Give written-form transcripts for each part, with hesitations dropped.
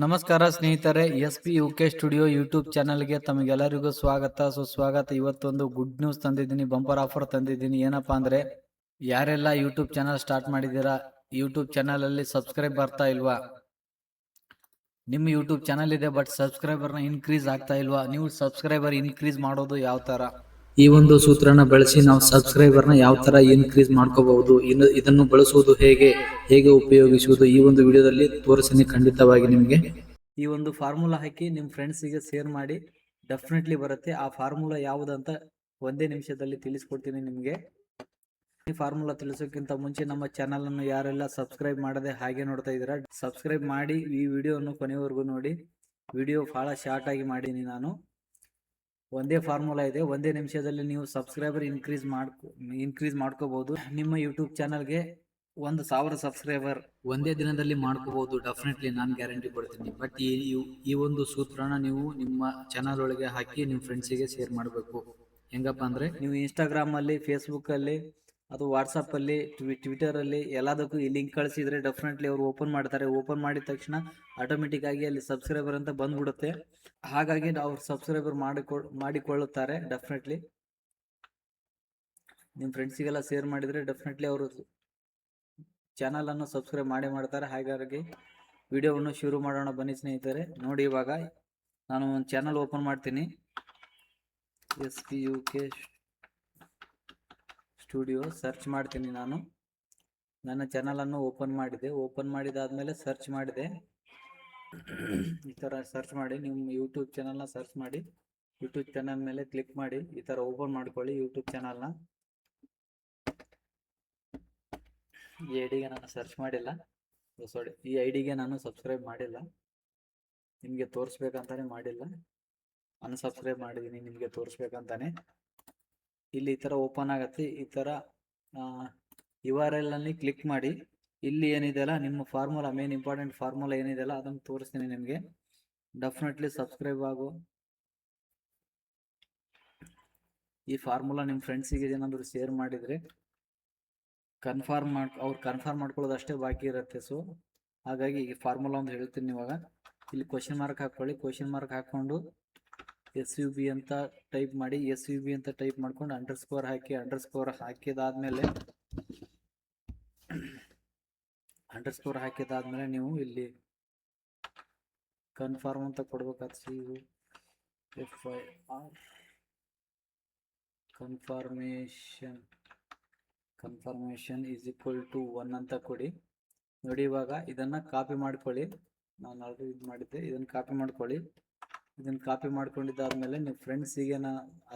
ನಮಸ್ಕಾರ ಸ್ನೇಹಿತರೆ, SP UK studio YouTube ಚಾನಲ್ಗೆ ತಮಗೆಲ್ಲರಿಗೂ ಸ್ವಾಗತ ಸುಸ್ವಾಗತ. ಇವತ್ತೊಂದು ಗುಡ್ ನ್ಯೂಸ್ ತಂದಿದ್ದೀನಿ, ಬಂಪರ್ ಆಫರ್ ತಂದಿದ್ದೀನಿ. ಏನಪ್ಪಾ ಅಂದ್ರೆ, ಯಾರೆಲ್ಲ ಯೂಟ್ಯೂಬ್ ಚಾನಲ್ ಸ್ಟಾರ್ಟ್ ಮಾಡಿದ್ದೀರಾ, ಯೂಟ್ಯೂಬ್ ಚಾನಲ್ ಅಲ್ಲಿ ಸಬ್ಸ್ಕ್ರೈಬ್ ಬರ್ತಾ ಇಲ್ವಾ, ನಿಮ್ಮ ಯೂಟ್ಯೂಬ್ ಚಾನಲ್ ಇದೆ ಬಟ್ ಸಬ್ಸ್ಕ್ರೈಬರ್ನ ಇನ್ಕ್ರೀಸ್ ಆಗ್ತಾ ಇಲ್ವಾ, ನೀವು ಸಬ್ಸ್ಕ್ರೈಬರ್ ಇನ್ಕ್ರೀಸ್ ಮಾಡೋದು ಯಾವ ತರ, ಈ ಒಂದು ಸೂತ್ರನ ಬಳಸಿ ನಾವು ಸಬ್ಸ್ಕ್ರೈಬರ್ನ ಯಾವ ತರ ಇನ್ಕ್ರೀಸ್ ಮಾಡ್ಕೋಬಹುದು, ಇದನ್ನು ಬಳಸುವುದು ಹೇಗೆ ಉಪಯೋಗಿಸುವುದು ಈ ಒಂದು ವಿಡಿಯೋದಲ್ಲಿ ತೋರಿಸ್ತೀನಿ. ಖಂಡಿತವಾಗಿ ನಿಮಗೆ ಈ ಒಂದು ಫಾರ್ಮುಲಾ ಹಾಕಿ ನಿಮ್ಮ ಫ್ರೆಂಡ್ಸಿಗೆ ಶೇರ್ ಮಾಡಿ, ಡೆಫಿನೆಟ್ಲಿ ಬರುತ್ತೆ. ಆ ಫಾರ್ಮುಲಾ ಯಾವುದಂತ ಒಂದೇ ನಿಮಿಷದಲ್ಲಿ ತಿಳಿಸ್ಕೊಡ್ತೀನಿ ನಿಮಗೆ. ಈ ಫಾರ್ಮುಲಾ ತಿಳಿಸೋಕ್ಕಿಂತ ಮುಂಚೆ ನಮ್ಮ ಚಾನಲ್ ಅನ್ನು ಯಾರೆಲ್ಲ ಸಬ್ಸ್ಕ್ರೈಬ್ ಮಾಡದೆ ಹಾಗೆ ನೋಡ್ತಾ ಇದ್ದೀರಾ, ಸಬ್ಸ್ಕ್ರೈಬ್ ಮಾಡಿ ಈ ವಿಡಿಯೋವನ್ನು ಕೊನೆವರೆಗೂ ನೋಡಿ. ವಿಡಿಯೋ ಬಹಳ ಶಾರ್ಟ್ ಆಗಿ ಮಾಡೀನಿ ನಾನು. ಒಂದೇ ಫಾರ್ಮುಲಾ ಇದೆ, ಒಂದೇ ನಿಮಿಷದಲ್ಲಿ ನೀವು ಸಬ್ಸ್ಕ್ರೈಬರ್ ಇನ್ಕ್ರೀಸ್ ಮಾಡ್ಕೋಬಹುದು. ನಿಮ್ಮ ಯೂಟ್ಯೂಬ್ ಚಾನಲ್ಗೆ 1,000 ಸಬ್ಸ್ಕ್ರೈಬರ್ ಒಂದೇ ದಿನದಲ್ಲಿ ಮಾಡ್ಕೋಬಹುದು. ಡೆಫಿನೆಟ್ಲಿ ನಾನು ಗ್ಯಾರಂಟಿ ಕೊಡ್ತೀನಿ. ಬಟ್ ಈ ಒಂದು ಸೂತ್ರನ ನೀವು ನಿಮ್ಮ ಚಾನಲ್ ಒಳಗೆ ಹಾಕಿ ನಿಮ್ಮ ಫ್ರೆಂಡ್ಸಿಗೆ ಶೇರ್ ಮಾಡಬೇಕು. ಹೆಂಗಪ್ಪ ಅಂದ್ರೆ, ನೀವು ಇನ್ಸ್ಟಾಗ್ರಾಮ್ ಅಲ್ಲಿ, ಫೇಸ್ಬುಕ್ ಅಲ್ಲಿ, ಅದು ವಾಟ್ಸಪ್ ಅಲ್ಲಿ, ಟ್ವಿಟರ್ ಅಲ್ಲಿ ಎಲ್ಲದಕ್ಕೂ ಈ ಲಿಂಕ್ ಕಳಿಸಿದ್ರೆ ಡೆಫಿನೆಟ್ಲಿ ಅವರು ಓಪನ್ ಮಾಡ್ತಾರೆ. ಓಪನ್ ಮಾಡಿದ ತಕ್ಷಣ ಆಟೋಮೆಟಿಕ್ ಆಗಿ ಅಲ್ಲಿ ಸಬ್ಸ್ಕ್ರೈಬರ್ ಅಂತ ಬಂದ್ಬಿಡುತ್ತೆ. ಹಾಗಾಗಿ ಅವ್ರು ಸಬ್ಸ್ಕ್ರೈಬರ್ ಮಾಡಿಕೊಳ್ಳುತ್ತಾರೆ. ಡೆಫಿನೆಟ್ಲಿ ನಿಮ್ಮ ಫ್ರೆಂಡ್ಸಿಗೆಲ್ಲ ಶೇರ್ ಮಾಡಿದ್ರೆ ಡೆಫಿನೆಟ್ಲಿ ಅವರು ಚಾನಲ್ ಅನ್ನು ಸಬ್ಸ್ಕ್ರೈಬ್ ಮಾಡ್ತಾರೆ. ಹಾಗಾಗಿ ವಿಡಿಯೋವನ್ನು ಶುರು ಮಾಡೋಣ ಬನ್ನಿ ಸ್ನೇಹಿತರೆ. ನೋಡಿ, ಇವಾಗ ನಾನು ಒಂದು ಚಾನಲ್ ಓಪನ್ ಮಾಡ್ತೀನಿ. SP UK ಸ್ಟುಡಿಯೋ ಸರ್ಚ್ ಮಾಡ್ತೀನಿ. ನಾನು ನನ್ನ ಚಾನಲ್ ಅನ್ನು ಓಪನ್ ಮಾಡಿದೆ. ಓಪನ್ ಮಾಡಿದಾದ್ಮೇಲೆ ಸರ್ಚ್ ಮಾಡಿದೆ. ಈ ತರ ಸರ್ಚ್ ಮಾಡಿ, ನಿಮ್ಮ ಯೂಟ್ಯೂಬ್ ಚಾನಲ್ನ ಸರ್ಚ್ ಮಾಡಿ, ಯೂಟ್ಯೂಬ್ ಚಾನಲ್ ಮೇಲೆ ಕ್ಲಿಕ್ ಮಾಡಿ, ಈ ತರ ಓಪನ್ ಮಾಡ್ಕೊಳ್ಳಿ ಯೂಟ್ಯೂಬ್ ಚಾನಲ್ನ. ಈ ಐಡಿಗೆ ನಾನು ಸರ್ಚ್ ಮಾಡಿಲ್ಲ, ಸಾರಿ, ಈ ಐಡಿಗೆ ನಾನು ಸಬ್ಸ್ಕ್ರೈಬ್ ಮಾಡಿಲ್ಲ, ನಿಮಗೆ ತೋರಿಸ್ಬೇಕಂತಾನೆ ಮಾಡಿಲ್ಲ, ಅನ್ಸಬ್ಸ್ಕ್ರೈಬ್ ಮಾಡಿದ್ದೀನಿ ನಿಮಗೆ ತೋರಿಸ್ಬೇಕಂತಾನೆ. ಇಲ್ಲಿ ಈ ತರ ಓಪನ್ ಆಗತ್ತೆ. ಈ ತರ URL ಅಲ್ಲಿ ಕ್ಲಿಕ್ ಮಾಡಿ, ಇಲ್ಲಿ ಏನಿದೆಯಲ್ಲ ನಿಮ್ಮ ಫಾರ್ಮುಲಾ, ಮೇನ್ ಇಂಪಾರ್ಟೆಂಟ್ ಫಾರ್ಮುಲಾ ಏನಿದೆಯಲ್ಲ ಅದನ್ನು ತೋರಿಸ್ತೀನಿ ನಿಮಗೆ. ಡೆಫಿನೆಟ್ಲಿ ಸಬ್ಸ್ಕ್ರೈಬ್ ಆಗು. ಈ ಫಾರ್ಮುಲಾ ನಿಮ್ಮ ಫ್ರೆಂಡ್ಸಿಗೆ ಏನಾದರೂ ಶೇರ್ ಮಾಡಿದರೆ ಅವ್ರು ಕನ್ಫರ್ಮ್ ಮಾಡ್ಕೊಳ್ಳೋದು ಅಷ್ಟೇ ಬಾಕಿ ಇರುತ್ತೆ. ಸೊ ಹಾಗಾಗಿ ಈ ಫಾರ್ಮುಲಾ ಒಂದು ಹೇಳ್ತೀನಿ. ಇವಾಗ ಇಲ್ಲಿ ಕ್ವಶನ್ ಮಾರ್ಕ್ ಹಾಕೊಳ್ಳಿ. ಕ್ವಶನ್ ಮಾರ್ಕ್ ಹಾಕೊಂಡು SUB ಅಂತ ಟೈಪ್ ಮಾಡಿ. SUB ಅಂತ ಟೈಪ್ ಮಾಡ್ಕೊಂಡು ಅಂಡರ್ಸ್ಕೋರ್ ಹಾಕಿ. ಅಂಡರ್ಸ್ಕೋರ್ ಹಾಕಿದಾದ್ಮೇಲೆ ನೀವು ಇಲ್ಲಿ ಕನ್ಫರ್ಮ್ ಅಂತ ಕೊಡ್ಬೇಕಾಗ್ತದೆ. FIR confirmation is equal to 1 ಅಂತ ಕೊಡಿ. ನೋಡಿ, ಇವಾಗ ಇದನ್ನ ಕಾಪಿ ಮಾಡ್ಕೊಳ್ಳಿ. ನಾನು ಆಲ್ರೆಡಿ ಇದು ಮಾಡಿದ್ದೆ, ಇದನ್ನ ಕಾಪಿ ಮಾಡ್ಕೊಳ್ಳಿ. ಇದನ್ನ ಕಾಪಿ ಮಾಡ್ಕೊಂಡಿದ್ದಾದ್ಮೇಲೆ ನೀವು ಫ್ರೆಂಡ್ಸಿಗೆ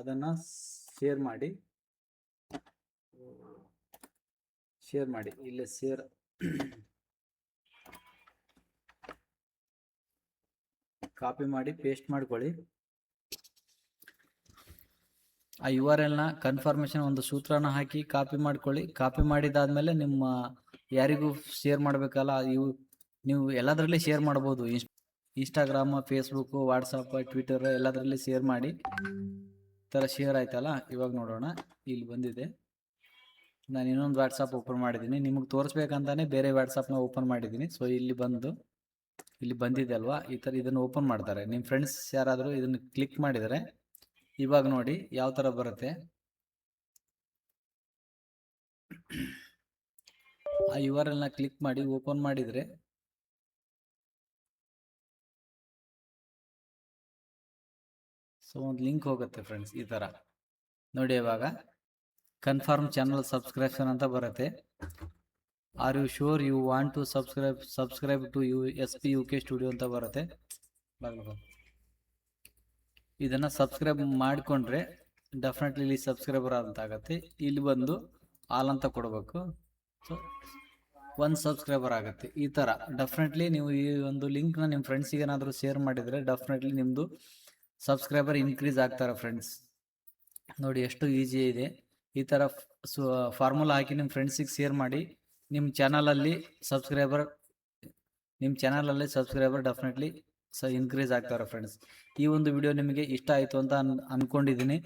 ಅದನ್ನ ಶೇರ್ ಮಾಡಿ. ಇಲ್ಲೇ ಶೇರ್ ಕಾಪಿ ಮಾಡಿ ಪೇಸ್ಟ್ ಮಾಡ್ಕೊಳ್ಳಿ. ಆ URL ನ ಕನ್ಫರ್ಮೇಷನ್ ಒಂದು ಸೂತ್ರನ ಹಾಕಿ ಕಾಪಿ ಮಾಡ್ಕೊಳ್ಳಿ. ಕಾಪಿ ಮಾಡಿದಾದ್ಮೇಲೆ ನಿಮ್ಮ ಯಾರಿಗೂ ಶೇರ್ ಮಾಡ್ಬೇಕಲ್ಲ, ನೀವು ಎಲ್ಲದರಲ್ಲಿ ಶೇರ್ ಮಾಡ್ಬೋದು. ಇನ್ಸ್ಟಾಗ್ರಾಮ್, ಫೇಸ್ಬುಕ್, ವಾಟ್ಸಪ್, ಟ್ವಿಟರ್ ಎಲ್ಲದರಲ್ಲಿ ಶೇರ್ ಮಾಡಿ. ಥರ ಶೇರ್ ಆಯ್ತಲ್ಲ. ಇವಾಗ ನೋಡೋಣ, ಇಲ್ಲಿ ಬಂದಿದೆ. ನಾನು ಇನ್ನೊಂದು ವಾಟ್ಸಪ್ ಓಪನ್ ಮಾಡಿದ್ದೀನಿ, ನಿಮಗೆ ತೋರಿಸ್ಬೇಕಂತಾನೆ ಬೇರೆ ವಾಟ್ಸಪ್ನ ಓಪನ್ ಮಾಡಿದ್ದೀನಿ. ಸೊ ಇಲ್ಲಿ ಬಂದಿದೆ ಅಲ್ವಾ, ಈ ಥರ ಇದನ್ನು ಓಪನ್ ಮಾಡ್ತಾರೆ. ನಿಮ್ಮ ಫ್ರೆಂಡ್ಸ್ ಯಾರಾದರೂ ಇದನ್ನು ಕ್ಲಿಕ್ ಮಾಡಿದರೆ ಇವಾಗ ನೋಡಿ ಯಾವ ಥರ ಬರುತ್ತೆ. ಆ URL ನ ಕ್ಲಿಕ್ ಮಾಡಿ ಓಪನ್ ಮಾಡಿದರೆ ಸೊ ಒಂದು ಲಿಂಕ್ ಹೋಗುತ್ತೆ ಫ್ರೆಂಡ್ಸ್. ಈ ಥರ ನೋಡಿ, ಇವಾಗ ಕನ್ಫರ್ಮ್ ಚಾನಲ್ ಸಬ್ಸ್ಕ್ರಿಪ್ಷನ್ ಅಂತ ಬರುತ್ತೆ. Are you sure you want to subscribe to SP UK studio ಅಂತ ಬರುತ್ತೆ. ಇದನ್ನ ಸಬ್ಸ್ಕ್ರೈಬ್ ಮಾಡಿಕೊಂಡ್ರೆ ಡೆಫಿನೆಟ್ಲಿ ಇಲ್ಲಿ ಸಬ್ಸ್ಕ್ರೈಬರ್ ಅಂತ ಆಗುತ್ತೆ. ಇಲ್ಲಿ ಬಂದು ಆಲ್ ಅಂತ ಕೊಡಬೇಕು. ಸೊ 1 ಸಬ್ಸ್ಕ್ರೈಬರ್ ಆಗುತ್ತೆ. ಈ ಥರ ಡೆಫಿನೆಟ್ಲಿ ನೀವು ಈ ಒಂದು ಲಿಂಕ್ನ ನಿಮ್ಮ ಫ್ರೆಂಡ್ಸಿಗೆ ಏನಾದರೂ ಶೇರ್ ಮಾಡಿದರೆ ಡೆಫಿನೆಟ್ಲಿ ನಿಮ್ಮದು ಸಬ್ಸ್ಕ್ರೈಬರ್ ಇನ್ಕ್ರೀಸ್ ಆಗ್ತಾರೆ ಫ್ರೆಂಡ್ಸ್. ನೋಡಿ ಎಷ್ಟು ಈಸಿ ಇದೆ. ಈ ಥರ ಫಾರ್ಮುಲಾ ಹಾಕಿ ನಿಮ್ಮ ಫ್ರೆಂಡ್ಸಿಗೆ ಶೇರ್ ಮಾಡಿ. ನಿಮ್ಮ ಚಾನಲಲ್ಲಿ ಸಬ್ಸ್ಕ್ರೈಬರ್ ಡೆಫಿನೆಟ್ಲಿ ಇನ್ಕ್ರೀಸ್ ಆಗ್ತಾರೆ ಫ್ರೆಂಡ್ಸ್. ಈ ಒಂದು ವಿಡಿಯೋ ನಿಮಗೆ ಇಷ್ಟ ಆಯಿತು ಅಂತ ಅಂದ್ಕೊಂಡಿದ್ದೀನಿ.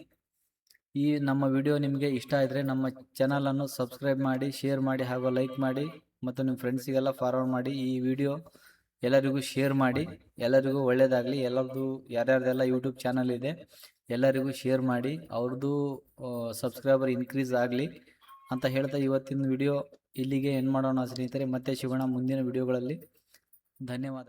ಈ ನಮ್ಮ ವಿಡಿಯೋ ನಿಮಗೆ ಇಷ್ಟ ಆದರೆ ನಮ್ಮ ಚಾನಲನ್ನು ಸಬ್ಸ್ಕ್ರೈಬ್ ಮಾಡಿ, ಶೇರ್ ಮಾಡಿ ಹಾಗೂ ಲೈಕ್ ಮಾಡಿ ಮತ್ತು ನಿಮ್ಮ ಫ್ರೆಂಡ್ಸಿಗೆಲ್ಲ ಫಾರ್ವರ್ಡ್ ಮಾಡಿ. ಈ ವಿಡಿಯೋ ಎಲ್ಲರಿಗೂ ಶೇರ್ ಮಾಡಿ. ಎಲ್ಲರಿಗೂ ಒಳ್ಳೇದಾಗಲಿ. ಎಲ್ಲರದು ಯಾರ್ಯಾರ್ದೆಲ್ಲ ಯೂಟ್ಯೂಬ್ ಚಾನಲ್ ಇದೆ ಎಲ್ಲರಿಗೂ ಶೇರ್ ಮಾಡಿ, ಅವ್ರದ್ದು ಸಬ್ಸ್ಕ್ರೈಬರ್ ಇನ್ಕ್ರೀಸ್ ಆಗಲಿ ಅಂತ ಹೇಳ್ತಾ ಇವತ್ತಿನ ವಿಡಿಯೋ ಇಲ್ಲಿಗೆ ಎಂಡ್ ಮಾಡೋಣ ಸ್ನೇಹಿತರೆ. ಮತ್ತೆ ಸಿಗೋಣ ಮುಂದಿನ ವಿಡಿಯೋಗಳಲ್ಲಿ. ಧನ್ಯವಾದ.